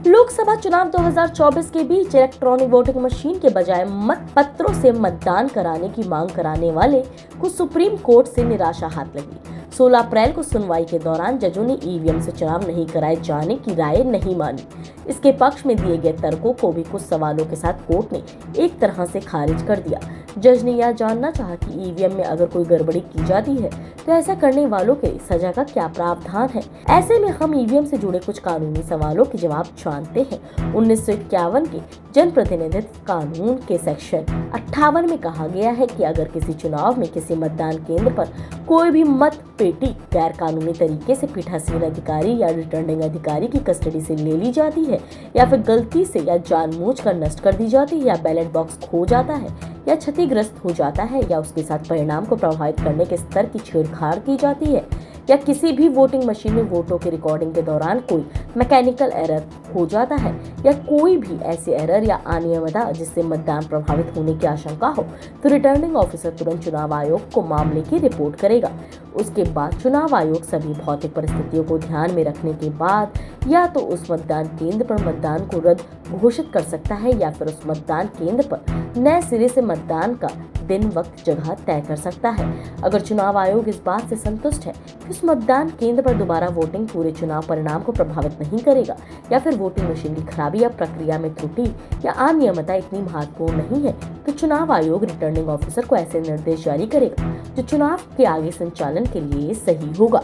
लोकसभा चुनाव 2024 के बीच electronic voting machine के बजाय मत पत्रों से मतदान कराने की मांग कराने वाले को सुप्रीम कोर्ट से निराशा हाथ लगी। 16 अप्रैल को सुनवाई के दौरान जजों ने ईवीएम से चुनाव नहीं कराए जाने की राय नहीं मानी। इसके पक्ष में दिए गए तर्कों को भी कुछ सवालों के साथ कोर्ट ने एक तरह से खारिज कर दिया। जज ने यह जानना चाहा कि ईवीएम में अगर कोई गड़बड़ी की जाती है तो ऐसा करने वालों के सजा का क्या प्रावधान है। ऐसे में हम ईवीएम से जुड़े कुछ कानूनी सवालों के जवाब जानते हैं। 1951 के जन प्रतिनिधित्व कानून के सेक्शन 58 में कहा गया है कि अगर किसी चुनाव में किसी मतदान केंद्र पर कोई भी मत पेटी गैर कानूनी तरीके से पीठासीन अधिकारी या रिटर्निंग अधिकारी की कस्टडी से ले ली जाती है या फिर गलती से या जानबूझकर नष्ट कर दी जाती है या बैलेट बॉक्स खो जाता है या क्षतिग्रस्त हो जाता है या उसके साथ परिणाम को प्रभावित करने के स्तर की छेड़छाड़ की जाती है या किसी भी वोटिंग मशीन में वोटों की रिकॉर्डिंग के दौरान कोई मैकेनिकल एरर हो जाता है या कोई भी ऐसी एरर या अनियमितता जिससे मतदान प्रभावित होने की आशंका हो तो रिटर्निंग ऑफिसर तुरंत चुनाव आयोग को मामले की रिपोर्ट करेगा। उसके बाद चुनाव आयोग सभी भौतिक परिस्थितियों को ध्यान में रखने के बाद या तो उस मतदान केंद्र पर मतदान को रद्द घोषित कर सकता है या फिर उस मतदान केंद्र पर नए सिरे से मतदान का दिन वक्त जगह तय कर सकता है। अगर चुनाव आयोग इस बात से संतुष्ट है कि उस मतदान केंद्र पर दोबारा वोटिंग पूरे चुनाव परिणाम को प्रभावित नहीं करेगा या फिर वोटिंग मशीन की खराबी या प्रक्रिया में त्रुटि या अनियमितता इतनी महत्वपूर्ण नहीं है तो चुनाव आयोग रिटर्निंग ऑफिसर को ऐसे निर्देश जारी करेगा जो चुनाव के आगे संचालन के लिए सही होगा।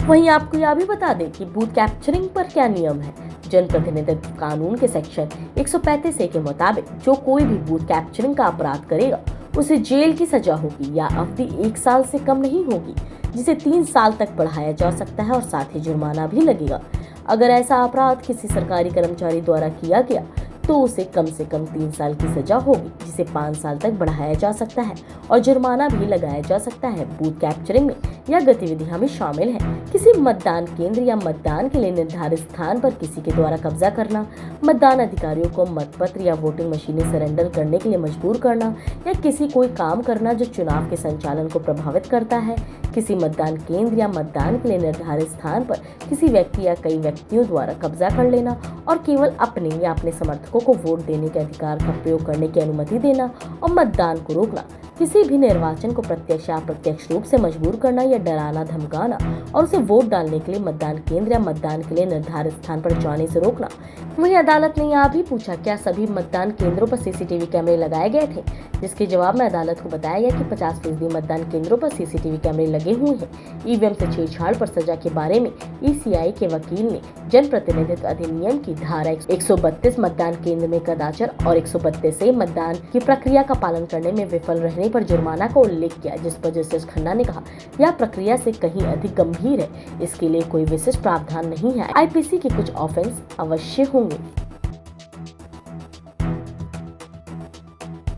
वहीं आपको यह भी बता दें कि बूथ कैप्चरिंग पर क्या नियम है। जनप्रतिनिधित्व कानून के सेक्शन 135 ए के मुताबिक जो कोई भी बूथ कैप्चरिंग का अपराध करेगा उसे जेल की सजा होगी या अवधि 1 साल से कम नहीं होगी, जिसे 3 साल तक बढ़ाया जा सकता है और साथ ही जुर्माना भी लगेगा। अगर ऐसा अपराध किसी सरकारी कर्मचारी द्वारा किया गया तो उसे कम से कम 3 साल की सजा होगी, जिसे 5 साल तक बढ़ाया जा सकता है और जुर्माना भी लगाया जा सकता है। बूथ कैप्चरिंग में यह गतिविधियां भी शामिल है किसी मतदान केंद्र या मतदान के लिए निर्धारित स्थान पर किसी के द्वारा कब्जा करना, मतदान अधिकारियों को मतपत्र या वोटिंग मशीनें सरेंडर करने के लिए मजबूर करना या किसी कोई काम करना जो चुनाव के संचालन को प्रभावित करता है, किसी मतदान केंद्र या मतदान के लिए निर्धारित स्थान पर किसी व्यक्ति या कई व्यक्तियों द्वारा कब्जा कर लेना और केवल अपने या अपने समर्थकों को वोट देने के अधिकार का प्रयोग करने की अनुमति देना और मतदान को रोकना, किसी भी निर्वाचन को प्रत्यक्ष या अप्रत्यक्ष रूप से मजबूर करना या डराना धमकाना और उसे वोट डालने के लिए मतदान केंद्र या मतदान के लिए निर्धारित स्थान पर जाने से रोकना। वहीं अदालत ने यह भी पूछा क्या सभी मतदान केंद्रों पर सीसीटीवी कैमरे लगाए गए थे, जिसके जवाब में अदालत को बताया गया कि 50% मतदान केंद्रों पर सीसीटीवी कैमरे लगे हुए हैं। ईवीएम से छेड़छाड़ पर सजा के बारे में ईसीआई के वकील ने जनप्रतिनिधित्व अधिनियम की धारा 132 मतदान केंद्र में कदाचार और 132 से मतदान की प्रक्रिया का पालन करने में विफल रहने पर जुर्माना का उल्लेख किया, जिस पर जस्टिस खन्ना ने कहा यह प्रक्रिया से कहीं अधिक गंभीर है, इसके लिए कोई विशिष्ट प्रावधान नहीं है। आईपीसी के कुछ ऑफेंस अवश्य होंगे।